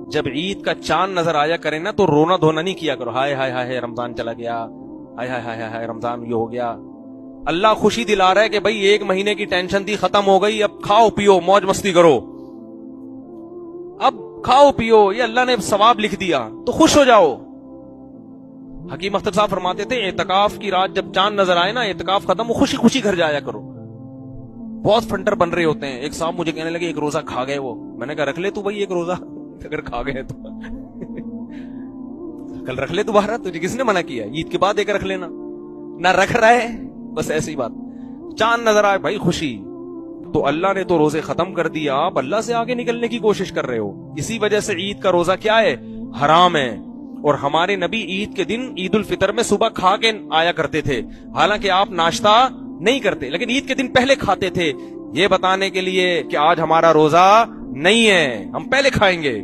جب عید کا چاند نظر آیا کرے نا تو رونا دھونا نہیں کیا کرو، ہائے ہائے ہائے رمضان چلا گیا، ہائے ہائے ہائے ہائے رمضان یہ ہو گیا۔ اللہ خوشی دلا رہا ہے کہ بھائی 1 مہینے کی ٹینشن تھی، ختم ہو گئی، اب کھاؤ پیو موج مستی کرو، اب کھاؤ پیو، یہ اللہ نے ثواب لکھ دیا تو خوش ہو جاؤ۔ حکیم اختر صاحب فرماتے تھے اعتکاف کی رات جب چاند نظر آئے نا، اعتکاف ختم ہو، خوشی خوشی گھر جایا کرو۔ بہت فنٹر بن رہے ہوتے ہیں۔ ایک صاحب مجھے کہنے لگے 1 روزہ کھا گئے وہ، میں نے کہا رکھ لے تو بھائی 1 روزہ اگر کھا گئے تو کل رکھ لے دوبارہ، تجھے کس نے منع کیا؟ عید کے بعد 1 رکھ لینا، نہ رکھ رہا ہے بس ایسی بات۔ چاند نظر آئے بھائی خوشی، تو اللہ نے تو روزے ختم کر دیا، آپ اللہ سے آگے نکلنے کی کوشش کر رہے ہو۔ اسی وجہ سے عید کا روزہ کیا ہے؟ حرام ہے۔ اور ہمارے نبی عید کے دن عید الفطر میں صبح کھا کے آیا کرتے تھے، حالانکہ آپ ناشتہ نہیں کرتے، لیکن عید کے دن پہلے کھاتے تھے، یہ بتانے کے لیے کہ آج ہمارا روزہ نہیں ہے، ہم پہلے کھائیں گے۔